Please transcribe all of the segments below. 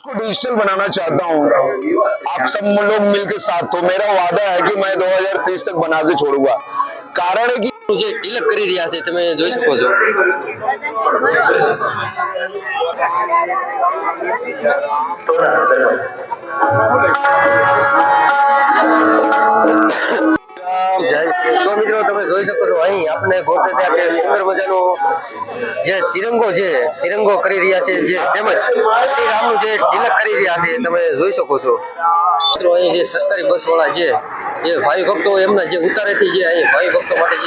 को डिजिटल बनाना चाहता हूँ, आप सब लोग मिलकर साथ। तो मेरा वादा है कि मैं 2030 तक बना के छोड़ूंगा। कारण है कि જે તિલક કરી રહ્યા છે તમે જોઈ શકો છો। જય શ્રી તો મિત્રો તમે જોઈ શકો છો અહીં આપણે ગોતે ત્યાં કે સુંદર મજાનો જે તિરંગો છે તિરંગો કરી રહ્યા છે જે તેમજ શ્રી રામનું જે તિલક કરી રહ્યા છે તમે જોઈ શકો છો। મિત્રો અહીં જે સરકારી બસ વાળા છે જે ભાઈ ભક્તો એમના જે ઉતારેથી જે અહીં ભાઈ ભક્તો માટે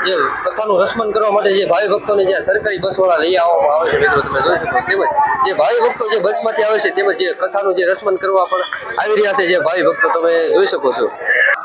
જે કથાનું રસમન કરવા માટે જે ભાઈ ભક્તોને જે સરકારી બસ વાળા લઈ આવવામાં આવે છે મિત્રો તમે જોઈ શકો। તેમજ જે ભાઈ ભક્તો જે બસમાંથી આવે છે તેમજ જે કથાનું જે રસમન કરવા પણ આવી રહ્યા છે જે ભાઈ ભક્તો તમે જોઈ શકો છો।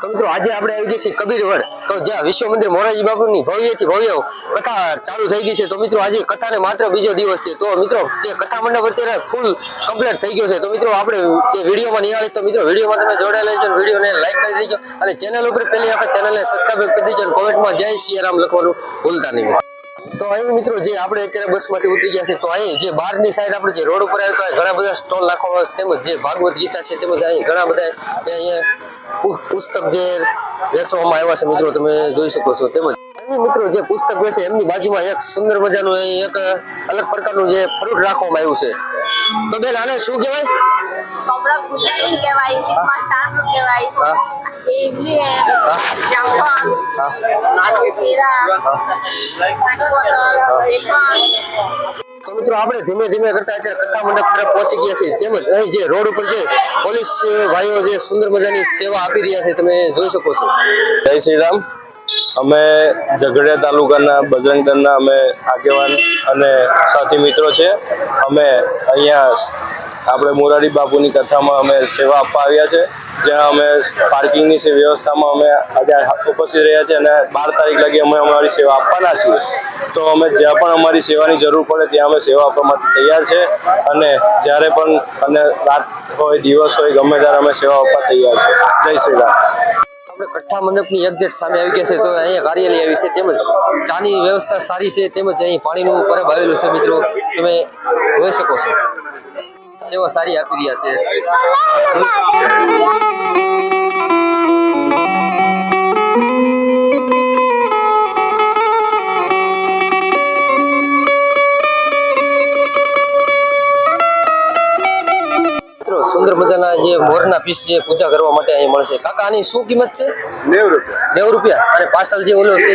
તો મિત્રો આજે આપણે આવી ગયા છીએ કબીરવડ તો જ્યાં વિશ્વ મંદિર મોરારજી બાપુની ભવ્યથી ભવ્ય કથા ચાલુ થઈ ગઈ છે। તો મિત્રો આજે કથાને માત્ર બીજો દિવસ છે તો મિત્રો જે કથા મંડપ અત્યારે ફૂલ કમ્પ્લીટ થઈ ગયો છે। તો મિત્રો આપણે જે વિડીયોમાં નિહાળે તો મિત્રો વિડીયોમાં તમે જોડાયેલા રહેજો, વિડીયોને લાઈક કરી દેજો અને ચેનલ ઉપર પહેલી વખત ચેનલને સબસ્ક્રાઇબ કરી દેજો અને કોમેન્ટમાં જય સિયારામ લખવાનું ભૂલતા નહીં। તો અહીં મિત્રો જે આપણે અત્યારે બસમાંથી ઉતરી ગયા છે તો અહીં જે બહારની સાઈડ આપણે જે રોડ ઉપર આવે તો ઘણા બધા સ્ટોલ રાખવામાં તેમજ જે ભાગવત ગીતા છે તેમજ અહીં ઘણા બધા અહીંયા પુસ્તક જે વેચવામાં આવ્યા છે મિત્રો તમે જોઈ શકો છો। તેમજ અહીં મિત્રો જે પુસ્તક વેચે એમની બાજુમાં એક સુંદર મજાનું એક અલગ પ્રકારનું જે ફ્રૂટ રાખવામાં આવ્યું છે। તો બેન આને શું કહેવાય? કપડા ગુજરાતી કહેવાય, ઇંગ્લિશમાં સ્ટાર ફ્રૂટ કહેવાય, ઇમલી હે, જામફળ, કેરા, પાણી બોટલ, વેફર। તો મિત્રો આપણે ધીમે ધીમે કરતા અત્યારે કથા મંડપ તરફ પહોંચી ગયા છીએ। તેમજ અહીં જે રોડ ઉપર જે પોલીસ ભાઈઓ જે સુંદર મજાની સેવા આપી રહ્યા છે તમે જોઈ શકો છો। જય શ્રી રામ। અમે ઝઘડિયા તાલુકાના બજરંગ દળના અમે આગેવાન અને સાથી મિત્રો છે। અમે અહીંયા આપણે મોરારી બાપુની કથામાં અમે સેવા આપવા આવ્યા છે, જ્યાં અમે પાર્કિંગની વ્યવસ્થામાં અમે આજે ઉપસ્થિત રહ્યા છીએ અને 12 તારીખ લગી અમે અમારી સેવા આપવાના છીએ। તો અમે જ્યાં પણ અમારી સેવાની જરૂર પડે ત્યાં અમે સેવા આપવા માટે તૈયાર છે અને જ્યારે પણ અને રાત હોય દિવસ હોય ગમે ત્યારે અમે સેવા આપવા તૈયાર છે। જય શ્રી રામ। આપણે કથા મંડપની એક્ઝેક્ટ સામે આવી ગયા છે તો અહીંયા કાર્યાલય આવી છે તેમજ ચાની વ્યવસ્થા સારી છે તેમજ અહીં પાણીનું પરબ આવેલું છે મિત્રો તમે જોઈ શકો છો। સેવા સારી આપી રહ્યા છે। સુંદર મજાના જે મોરના પીસ જે પૂજા કરવા માટે અહીં મળશે। કાકા આની શું કિંમત છે? 90 રૂપિયા। અને પાછળ જે ઓલો છે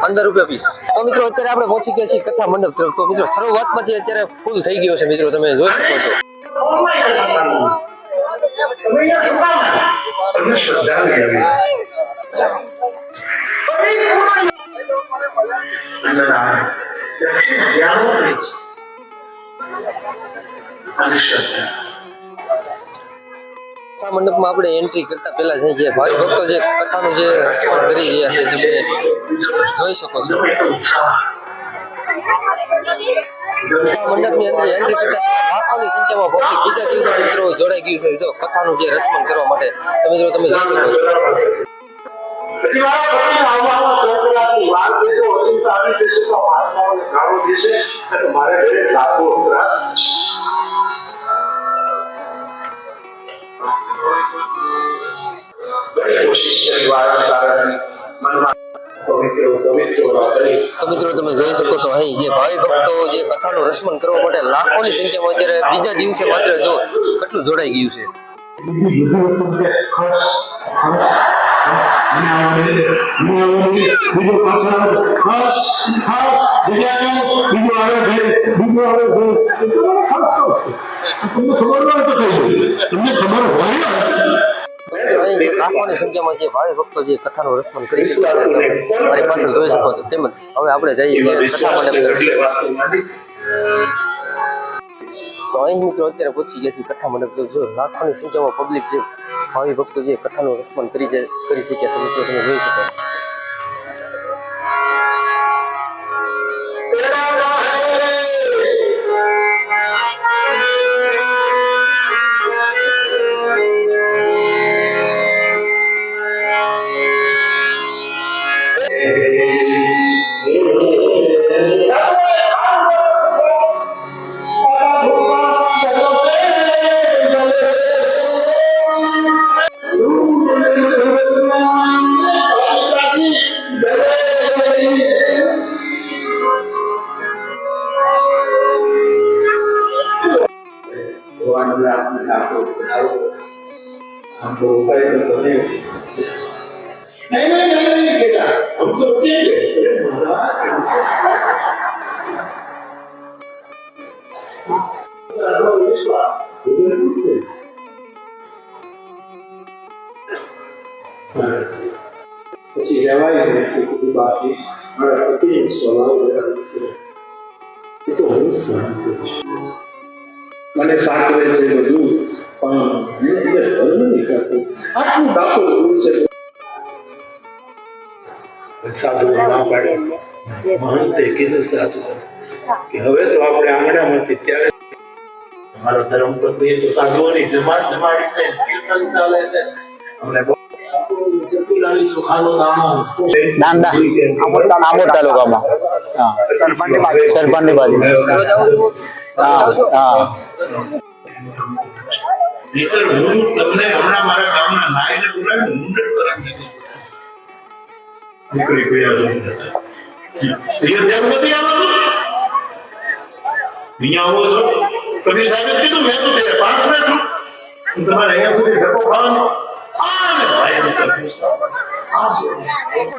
15 રૂપિયા પીસ। તો મિત્રો અત્યારે આપણે પહોંચી ગયા છીએ કથા મંડપ તરફ। તો મિત્રો શરૂઆતમાંથી અત્યારે ફૂલ થઈ ગયો છે મિત્રો તમે જોઈ શકો છો। મંડપમાં આપણે એન્ટ્રી કરતા પહેલા જે ભાઈ ભક્તો જે કથાનું જે રસપાન કરી રહ્યા છે તમે જોઈ શકો છો। મંડપની અંદર એન્ટ્રી કરતા લાખોની સંખ્યામાં ભક્તિ બીજા દિવસે મિત્રો જોડાઈ ગયું છે તો કથાનું જે રસપાન કરવા માટે તો મિત્રો તમે જોઈ શકો છો। તો મિત્રો તમે જોઈ શકો છો અહીં જે ભાઈ ભક્તો જે કથાનું રસમન કરવા માટે લાખોની સંખ્યામાં અત્યારે બીજા દિવસે માત્ર જો કેટલું જોડાઈ ગયું છે। લાખોની સંખ્યામાં જે ભાઈ ભક્તો જે કથાનું રસમન કરી શકે મારી પાસે જોઈ શકો છો। તેમજ હવે આપણે જઈએ કથા મંડપ તો અહીં મિત્રો અત્યારે પહોંચી ગયા છે કથા મંડપ જો લાખોની સંખ્યામાં પબ્લિક જે ભાવિ ભક્તો જે કથાનું રસમન કરી શક્યા છે મિત્રો તમે જોઈ શકો છો। ભગવાન આપણે આપણો વધારો हम तो उपाय तो बने नहीं बेटा हम तो देंगे अरे महाराज उसका પછી રહેવાય ને તો બાકી મારા પતિ સ્વભાવ એ તો હું સહન કરું મને સાચવે છે બધું પણ ધર્મ નહીં સાચું આટલું ડાકો દૂર છે સાધુ ના પાડે મહંતે કીધું સાધુ કે હવે તો આપણે આંગણામાંથી ત્યારે મારો ધર્મ પત્ની તો સાધુઓની જમાત જમાડી છે કીર્તન ચાલે છે અમને જતુલાની સુખાનો દાણો નાંદા આમોદ તાલુકામાં સરપંચની બાજુ નહીંતર હું તમને હમણાં મારા ગામના નાયને બોલાવીને મુંડન કરાવી નીકળી ગયા છો ધ્યાન નથી આવતું અહીંયા આવો છો કદી સાહેબ કીધું મેં તો 5 મિનિટ છું તમારે અહીંયા સુધી ધક્કો ખાવાનો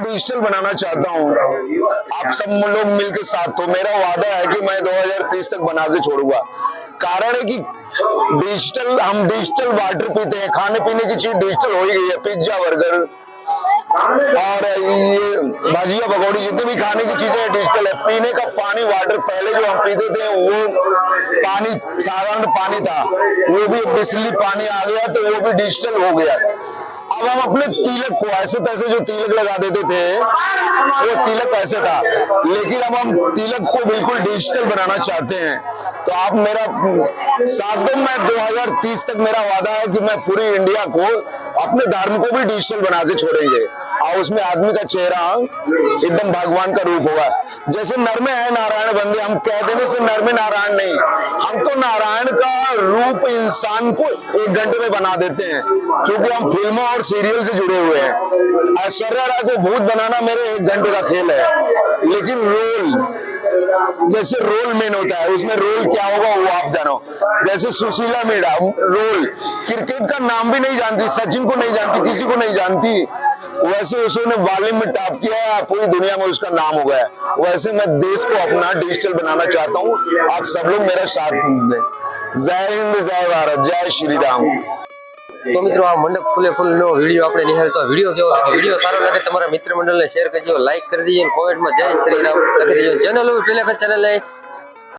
डिजिटल बनाना चाहता हूँ आप सब लोग मिलकर साथ तो मेरा वादा है कि मैं 2030 तक बना के छोड़ूंगा कारण है कि हम डिजिटल वाटर पीते हैं खाने पीने की चीज डिजिटल हो ही गई है पिज्जा बर्गर और ये भजिया पकौड़ी जितनी भी खाने की चीजें डिजिटल है पीने का पानी वाटर पहले जो हम पीते थे वो पानी साधारण पानी था वो भी बिजली पानी आ गया तो वो भी डिजिटल हो गया अब हम अपने तिलक को ऐसे तैसे जो तिलक लगा देते थे वो तिलक ऐसे था लेकिन अब हम तिलक को बिल्कुल डिजिटल बनाना चाहते हैं तो आप मेरा साथ दो मैं 2030 तक मेरा वादा है कि मैं पूरी इंडिया को अपने धर्म को भी डिजिटल बना के छोड़ेंगे और उसमें आदमी का चेहरा एकदम भगवान का रूप होगा जैसे नर में है नारायण बंदे हम कह देने से नर में नारायण नहीं हम तो नारायण का रूप इंसान को 1 घंटे में बना देते हैं क्योंकि हम फिल्मों और सीरियल से जुड़े हुए हैं ऐश्वर्या राय को भूत बनाना मेरे 1 घंटे का खेल है लेकिन रोल जैसे रोल मेन होता है उसमें रोल क्या होगा वो आप जानो जैसे सुशीला मीणा रोल क्रिकेट का नाम भी नहीं जानती सचिन को नहीं जानती किसी को नहीं जानती वैसे उसने वॉल्यूम में टॉप किया है पूरी दुनिया में उसका नाम हो गया वैसे मैं देश को अपना डिजिटल बनाना चाहता हूँ आप सब लोग मेरा साथ दें जय हिंद जय भारत जय श्री राम તો મિત્રો આ મંડપ ફૂલે ફૂલનો વિડીયો આપણે નિહાળ્યો તો વિડીયો કેવો લાગે વિડીયો સારો લાગે તમારા મિત્ર મંડળને શેર કરજો લાઈક કરી દેજો કોમેન્ટમાં જય શ્રી રામ લખી દેજો ચેનલ પહેલા ચેનલને